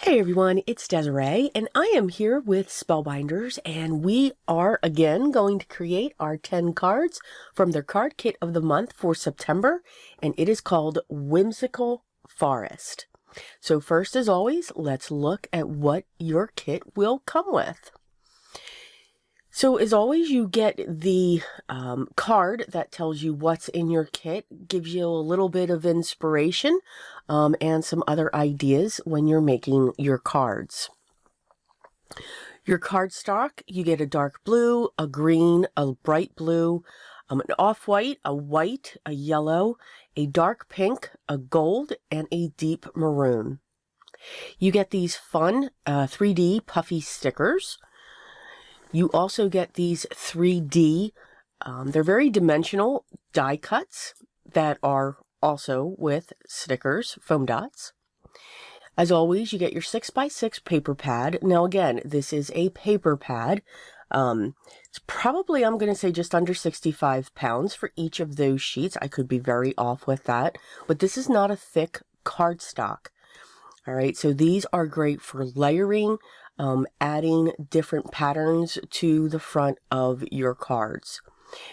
Hey everyone, it's Desiree, and I am here with Spellbinders, and we are again going to create our 10 cards from their card kit of the month for September, and it is called Whimsical Forest. So first, as always, let's look at what your kit will come with. So as always, you get the card that tells you what's in your kit, gives you a little bit of inspiration and some other ideas when you're making your cards. Your cardstock, you get a dark blue, a green, a bright blue, an off-white, a white, a yellow, a dark pink, a gold, and a deep maroon. You get these fun 3D puffy stickers. You also get these 3D, they're very dimensional die cuts that are also with stickers, foam dots. As always, you get your 6x6 paper pad. Now again, this is a paper pad. It's probably, I'm going to say, just under 65 pounds for each of those sheets. I could be very off with that, but this is not a thick cardstock. All right, so these are great for layering, adding different patterns to the front of your cards.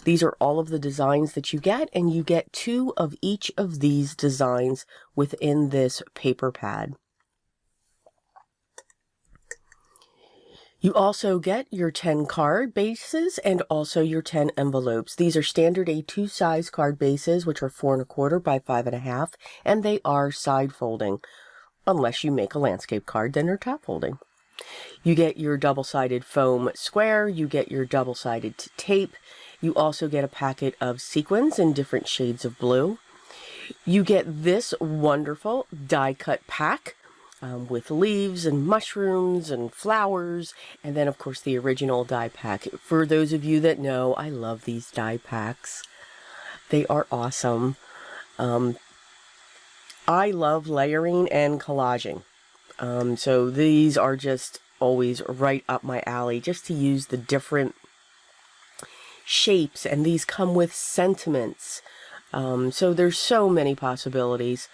These are all of the designs that you get, and you get 2 of each of these designs within this paper pad. You also get your 10 card bases and also your 10 envelopes. These are standard A2 size card bases, which are 4 1/4 by 5 1/2, and they are side folding. Unless you make a landscape card, then they're top folding. You get your double-sided foam square, you get your double-sided tape, you also get a packet of sequins in different shades of blue. You get this wonderful die-cut pack with leaves and mushrooms and flowers, and then of course the original die pack. For those of you that know, I love these die packs. They are awesome. I love layering and collaging. So these are just always right up my alley, just to use the different shapes, and these come with sentiments. So there's so many possibilities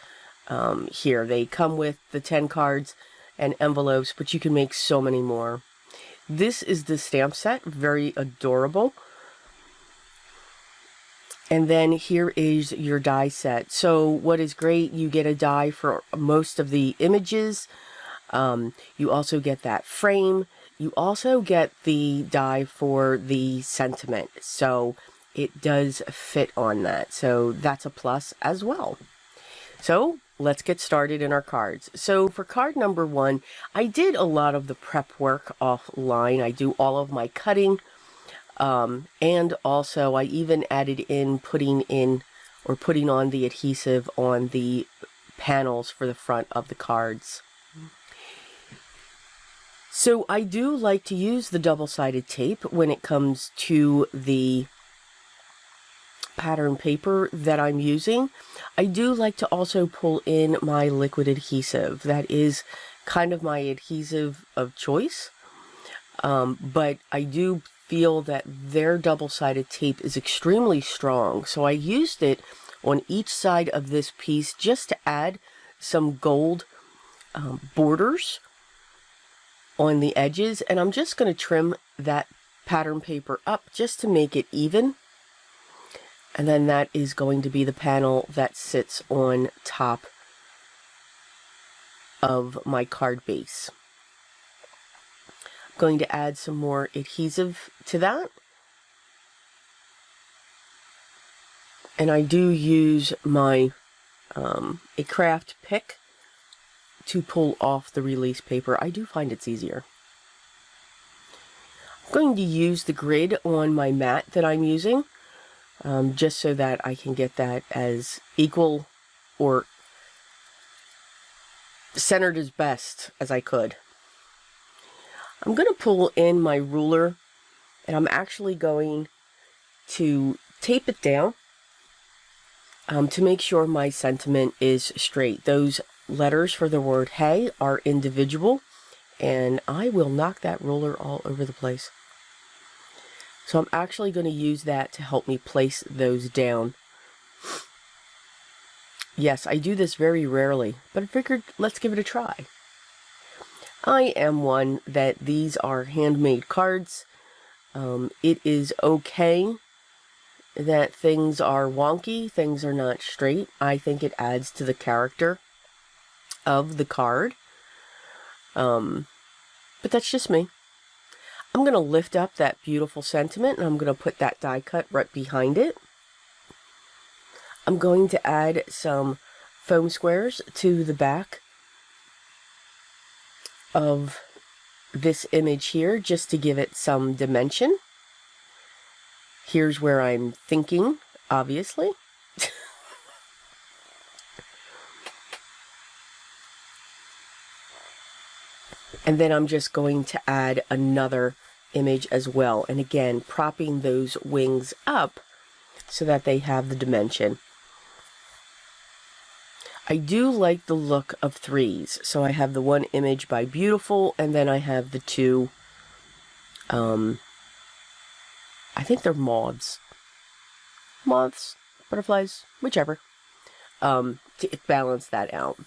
here. They come with the 10 cards and envelopes, but you can make so many more. This is the stamp set, very adorable. And then here is your die set. So what is great, you get a die for most of the images. You also get that frame. You also get the die for the sentiment. So it does fit on that. So that's a plus as well. So let's get started in our cards. So for card number 1, I did a lot of the prep work offline. I do all of my cutting. And also I even added in putting on the adhesive on the panels for the front of the cards. So I do like to use the double-sided tape when it comes to the pattern paper that I'm using. I do like to also pull in my liquid adhesive. That is kind of my adhesive of choice. But I do feel that their double-sided tape is extremely strong, so I used it on each side of this piece just to add some gold borders on the edges, and I'm just going to trim that pattern paper up just to make it even, and then that is going to be the panel that sits on top of my card base. Going to add some more adhesive to that, and I do use my a craft pick to pull off the release paper. I do find it's easier. I'm going to use the grid on my mat that I'm using, just so that I can get that as equal or centered as best as I could. I'm going to pull in my ruler, and I'm actually going to tape it down to make sure my sentiment is straight. Those letters for the word hey are individual, and I will knock that ruler all over the place. So I'm actually going to use that to help me place those down. Yes, I do this very rarely, but I figured let's give it a try. I am one that these are handmade cards. It is okay that things are wonky, things are not straight. I think it adds to the character of the card. But that's just me. I'm going to lift up that beautiful sentiment, and I'm going to put that die cut right behind it. I'm going to add some foam squares to the back of this image here, just to give it some dimension. Here's where I'm thinking, obviously. And then I'm just going to add another image as well. And again, propping those wings up so that they have the dimension. I do like the look of threes. So I have the one image by Beautiful, and then I have the two, I think they're moths. Moths, butterflies, whichever. To balance that out.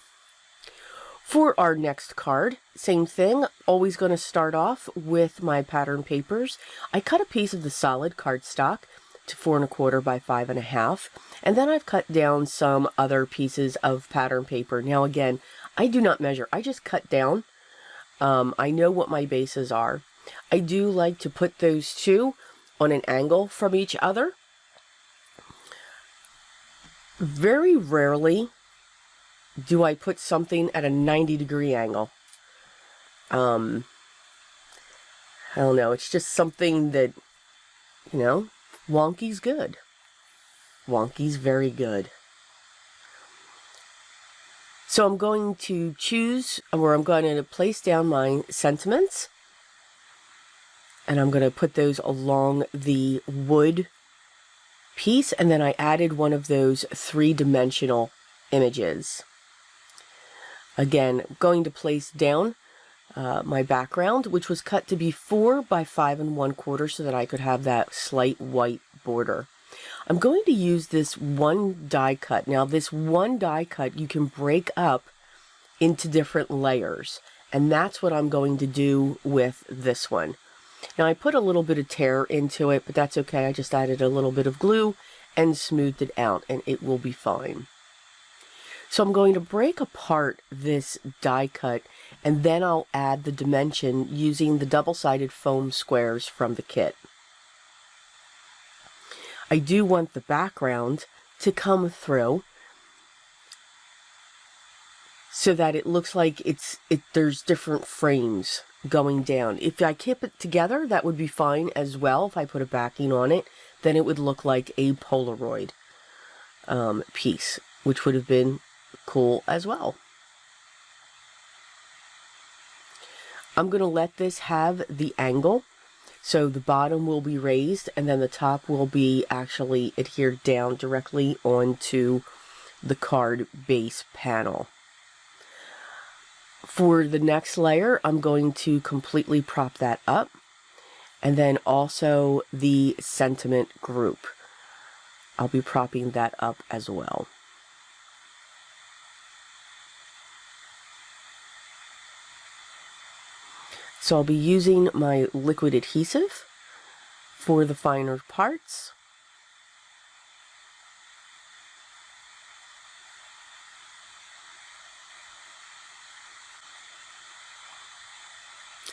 For our next card, same thing, always going to start off with my pattern papers. I cut a piece of the solid cardstock to 4 1/4 by 5 1/2, and then I've cut down some other pieces of pattern paper. Now again, I do not measure, I just cut down. I know what my bases are. I do like to put those two on an angle from each other. Very rarely do I put something at a 90-degree angle. I don't know, it's just something that, you know, wonky's good. Wonky's very good. So I'm going to choose, or I'm going to place down my sentiments, and I'm going to put those along the wood piece, and then I added one of those 3-dimensional images. Again, going to place down my background, which was cut to be 4 by 5 1/4 so that I could have that slight white border. I'm going to use this one die cut. Now this one die cut you can break up into different layers, and that's what I'm going to do with this one. Now I put a little bit of tear into it, but that's okay. I just added a little bit of glue and smoothed it out, and it will be fine. So I'm going to break apart this die cut, and then I'll add the dimension using the double-sided foam squares from the kit. I do want the background to come through so that it looks like there's different frames going down. If I keep it together, that would be fine as well. If I put a backing on it, then it would look like a Polaroid piece, which would have been cool as well. I'm going to let this have the angle, so the bottom will be raised and then the top will be actually adhered down directly onto the card base panel. For the next layer, I'm going to completely prop that up, and then also the sentiment group. I'll be propping that up as well. So I'll be using my liquid adhesive for the finer parts.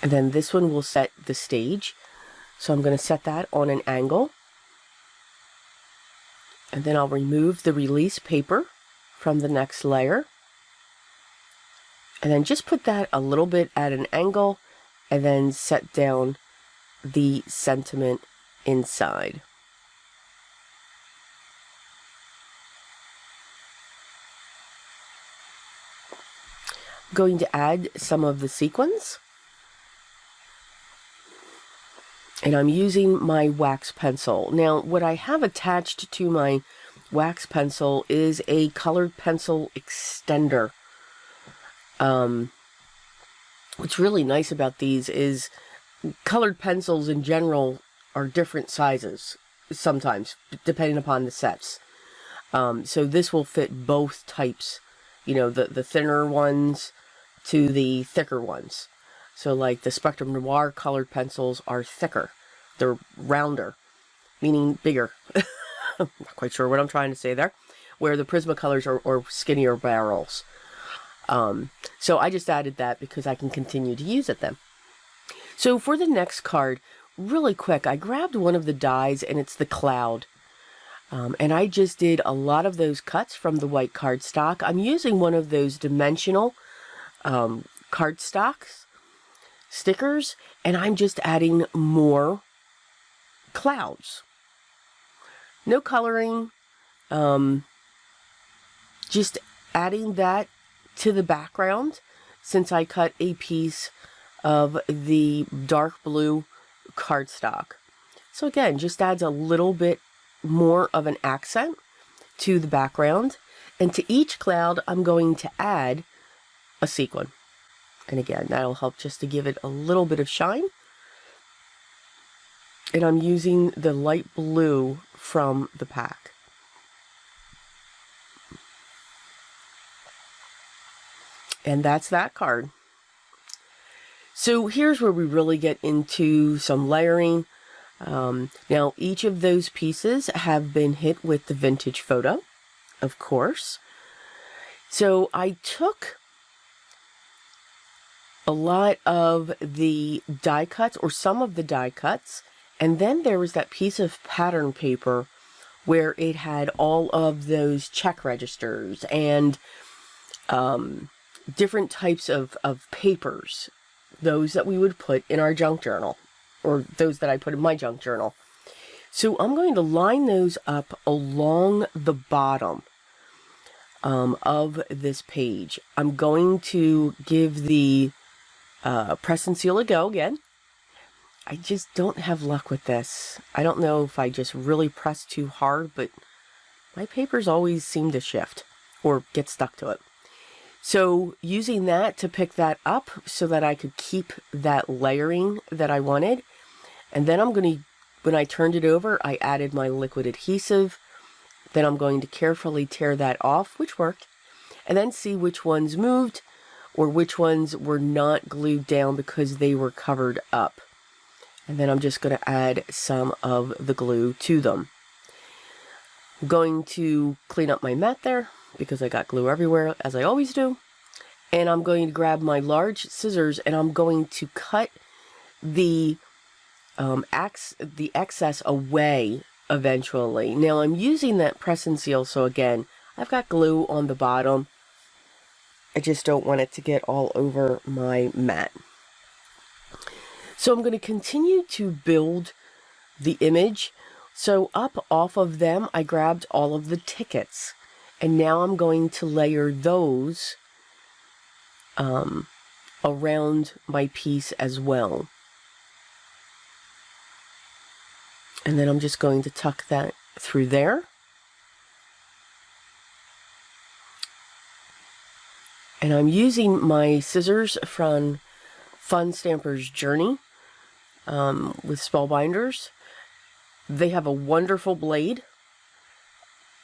And then this one will set the stage. So I'm going to set that on an angle. And then I'll remove the release paper from the next layer. And then just put that a little bit at an angle, and then set down the sentiment inside. I'm going to add some of the sequins. And I'm using my wax pencil. Now, what I have attached to my wax pencil is a colored pencil extender. What's really nice about these is colored pencils in general are different sizes sometimes, depending upon the sets. So this will fit both types, you know, the thinner ones to the thicker ones. So like the Spectrum Noir colored pencils are thicker. They're rounder, meaning bigger. I'm not quite sure what I'm trying to say there. Where the Prismacolors are skinnier barrels. So I just added that because I can continue to use it then. So for the next card, really quick, I grabbed one of the dies and it's the cloud. And I just did a lot of those cuts from the white cardstock. I'm using one of those dimensional cardstocks, stickers, and I'm just adding more clouds. No coloring, just adding that to the background since I cut a piece of the dark blue cardstock. So again, just adds a little bit more of an accent to the background. And to each cloud, I'm going to add a sequin. And again, that'll help just to give it a little bit of shine. And I'm using the light blue from the pack. And that's that card. So here's where we really get into some layering. Now, each of those pieces have been hit with the vintage photo, of course. So I took a lot of the die cuts, or some of the die cuts, and then there was that piece of pattern paper where it had all of those check registers and different types of papers, those that we would put in our junk journal, or those that I put in my junk journal. So I'm going to line those up along the bottom of this page. I'm going to give the press and seal a go again. I just don't have luck with this. I don't know if I just really press too hard, but my papers always seem to shift or get stuck to it. So using that to pick that up so that I could keep that layering that I wanted. And then I'm going to, when I turned it over, I added my liquid adhesive. Then I'm going to carefully tear that off, which worked, and then see which ones moved or which ones were not glued down because they were covered up. And then I'm just going to add some of the glue to them. I'm going to clean up my mat there because I got glue everywhere, as I always do. And I'm going to grab my large scissors and I'm going to cut the excess away eventually. Now I'm using that press and seal, so again, I've got glue on the bottom. I just don't want it to get all over my mat. So I'm going to continue to build the image. So up off of them, I grabbed all of the tickets. And now I'm going to layer those around my piece as well. And then I'm just going to tuck that through there. And I'm using my scissors from Fun Stamper's Journey with Spellbinders. They have a wonderful blade,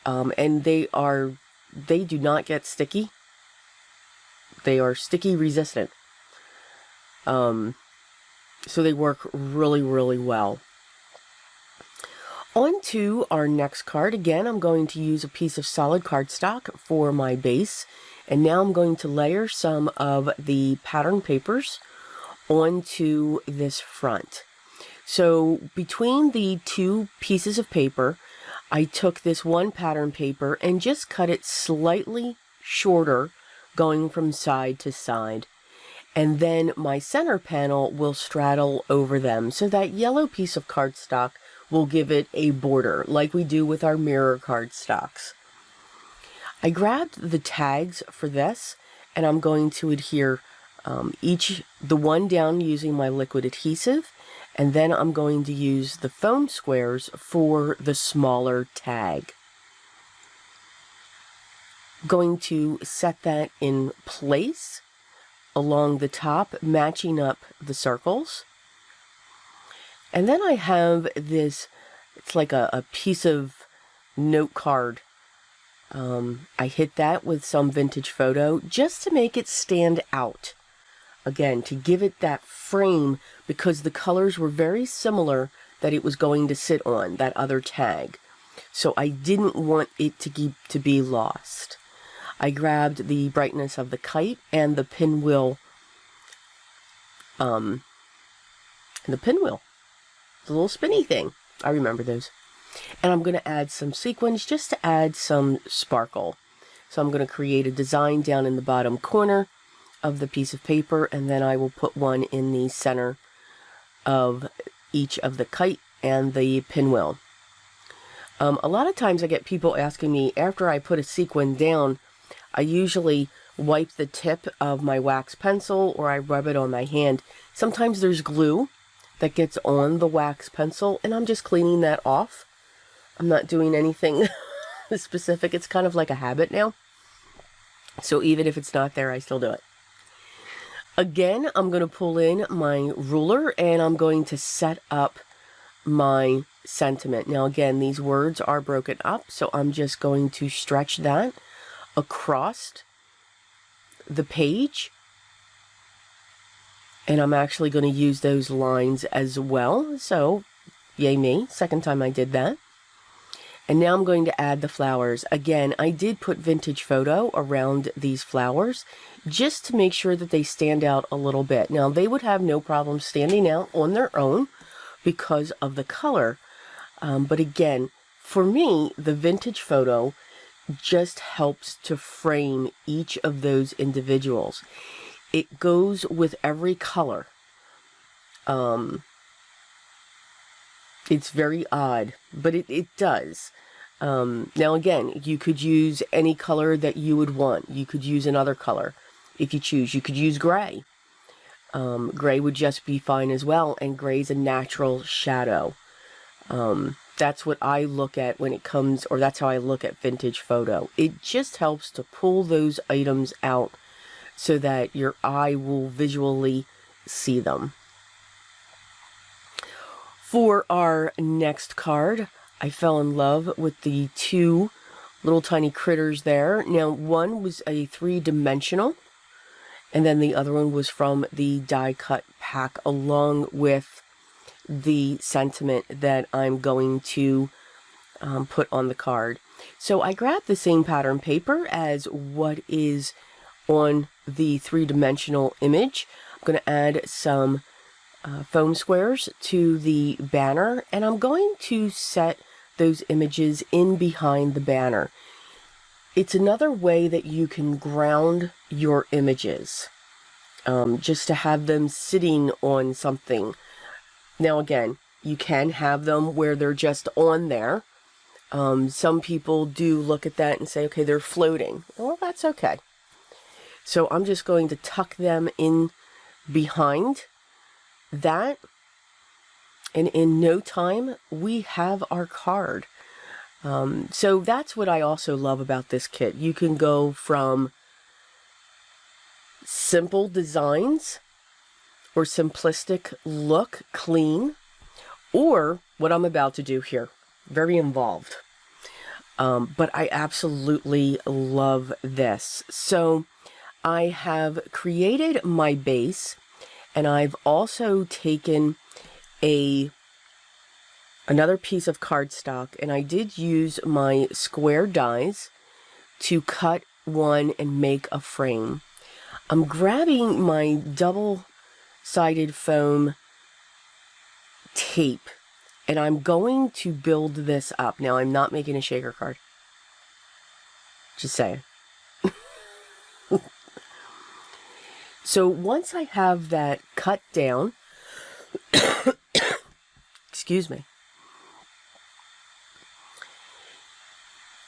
and they do not get sticky. They are sticky resistant. So they work really, really well. On to our next card. Again, I'm going to use a piece of solid cardstock for my base. And now I'm going to layer some of the pattern papers onto this front. So between the two pieces of paper, I took this one pattern paper and just cut it slightly shorter, going from side to side. And then my center panel will straddle over them. So that yellow piece of cardstock will give it a border, like we do with our mirror cardstocks. I grabbed the tags for this, and I'm going to adhere the one down using my liquid adhesive, and then I'm going to use the foam squares for the smaller tag. Going to set that in place along the top, matching up the circles. And then I have this, it's like a piece of note card. I hit that with some vintage photo just to make it stand out again, to give it that frame, because the colors were very similar that it was going to sit on, that other tag. So I didn't want it to be lost. I grabbed the brightness of the kite and the pinwheel, the little spinny thing. I remember those. And I'm going to add some sequins just to add some sparkle. So I'm going to create a design down in the bottom corner of the piece of paper, and then I will put one in the center of each of the kite and the pinwheel. A lot of times I get people asking me, after I put a sequin down, I usually wipe the tip of my wax pencil or I rub it on my hand. Sometimes there's glue that gets on the wax pencil, and I'm just cleaning that off. I'm not doing anything specific. It's kind of like a habit now. So even if it's not there, I still do it. Again, I'm going to pull in my ruler and I'm going to set up my sentiment. Now again, these words are broken up, so I'm just going to stretch that across the page. And I'm actually going to use those lines as well. So, yay me, second time I did that. And now I'm going to add the flowers. Again, I did put vintage photo around these flowers just to make sure that they stand out a little bit. Now, they would have no problem standing out on their own because of the color. But again, for me, the vintage photo just helps to frame each of those individuals. It goes with every color. It's very odd, but it does. Now again, you could use any color that you would want. You could use another color if you choose. You could use gray. Gray would just be fine as well, and gray's a natural shadow. That's what I look at when it comes, or that's how I look at vintage photo. It just helps to pull those items out so that your eye will visually see them. For our next card, I fell in love with the two little tiny critters there. Now, one was a 3-dimensional, and then the other one was from the die cut pack, along with the sentiment that I'm going to put on the card. So I grabbed the same pattern paper as what is on the 3-dimensional image. I'm going to add some foam squares to the banner, and I'm going to set those images in behind the banner. It's another way that you can ground your images, just to have them sitting on something. Now again, you can have them where they're just on there. Some people do look at that and say, okay, they're floating. Well, that's okay. So I'm just going to tuck them in behind that, and in no time we have our card. So that's what I also love about this kit. You can go from simple designs or simplistic look, clean, or what I'm about to do here, very involved. But I absolutely love this. So I have created my base, and I've also taken another piece of cardstock, and I did use my square dies to cut one and make a frame. I'm grabbing my double-sided foam tape, and I'm going to build this up. Now, I'm not making a shaker card. Just saying. So once I have that cut down, excuse me,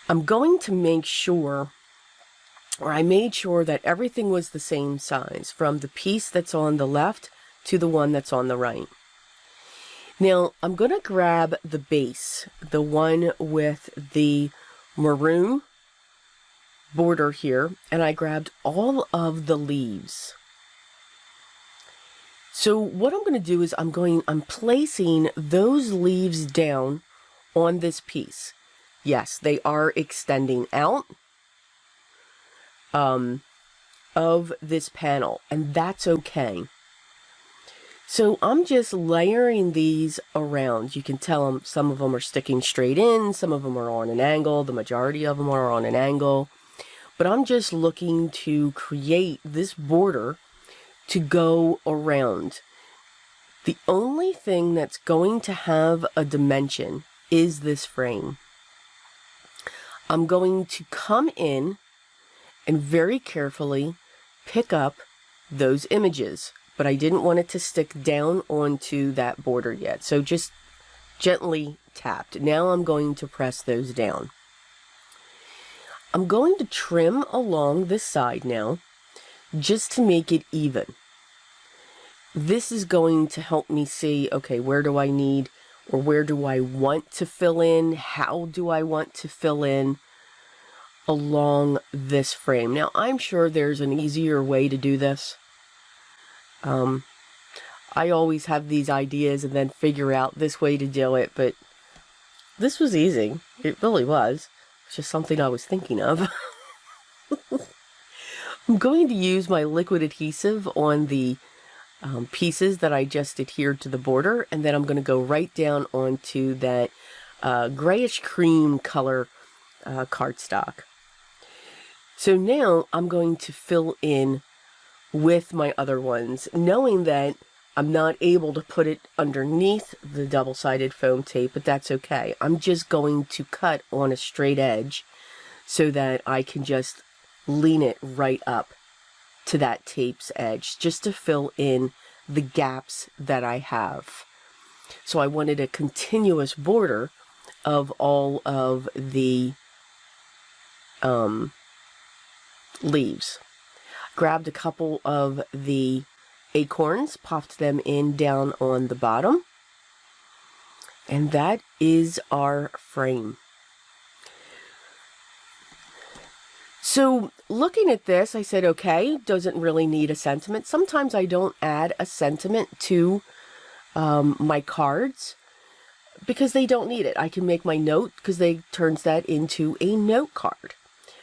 I'm going to make sure, or I made sure that everything was the same size, from the piece that's on the left to the one that's on the right. Now, I'm going to grab the base, the one with the maroon border here, and I grabbed all of the leaves. So what I'm going to do is I'm placing those leaves down on this piece. Yes, they are extending out. of this panel, and that's okay. So I'm just layering these around. You can tell some of them are sticking straight in, some of them are on an angle, the majority of them are on an angle. But I'm just looking to create this border to go around. The only thing that's going to have a dimension is this frame. I'm going to come in and very carefully pick up those images, but I didn't want it to stick down onto that border yet, so just gently tapped. Now I'm going to press those down. I'm going to trim along this side now, just to make it even. This is going to help me see, okay, where do I need, or where do I want to fill in? How do I want to fill in along this frame? Now, I'm sure there's an easier way to do this. I always have these ideas and then figure out this way to do it, but this was easy. It really was. It's just something I was thinking of. I'm going to use my liquid adhesive on the pieces that I just adhered to the border, and then I'm going to go right down onto that grayish cream color cardstock. So now I'm going to fill in with my other ones, knowing that I'm not able to put it underneath the double-sided foam tape, but that's okay. I'm just going to cut on a straight edge so that I can just lean it right up to that tape's edge, just to fill in the gaps that I have. So I wanted a continuous border of all of the leaves. Grabbed a couple of the acorns, popped them in down on the bottom, and that is our frame. So looking at this, I said, okay, doesn't really need a sentiment. Sometimes I don't add a sentiment to my cards because they don't need it. I can make my note, because they turns that into a note card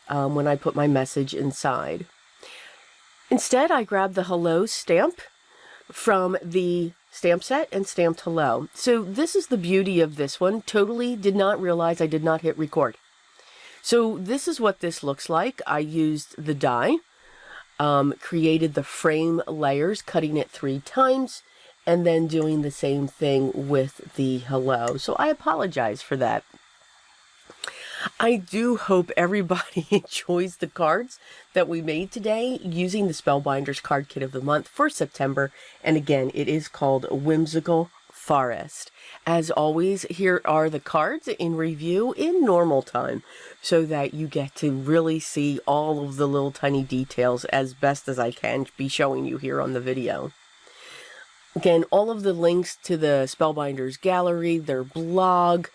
when I put my message inside. Instead, I grabbed the hello stamp from the stamp set and stamped hello. So this is the beauty of this one. Totally did not realize I did not hit record. So this is what this looks like. I used the die, created the frame layers, cutting it 3 times, and then doing the same thing with the hello. So I apologize for that. I do hope everybody enjoys the cards that we made today using the Spellbinders card kit of the month for September. And again, it is called Whimsical Forest. As always, here are the cards in review in normal time so that you get to really see all of the little tiny details as best as I can be showing you here on the video. Again, all of the links to the Spellbinders gallery, their blog,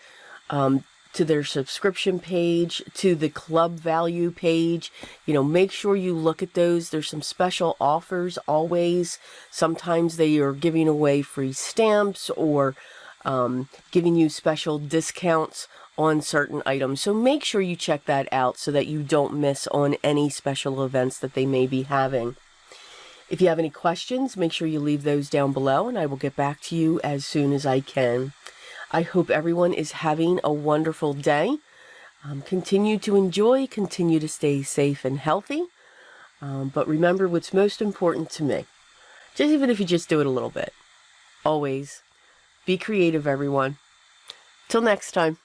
to their subscription page, to the club value page. You know, make sure you look at those. There's some special offers always. Sometimes they are giving away free stamps or giving you special discounts on certain items. So make sure you check that out so that you don't miss on any special events that they may be having. If you have any questions, make sure you leave those down below and I will get back to you as soon as I can. I hope everyone is having a wonderful day. Continue to enjoy, continue to stay safe and healthy. But remember what's most important to me. Just even if you just do it a little bit. Always be creative, everyone. Till next time.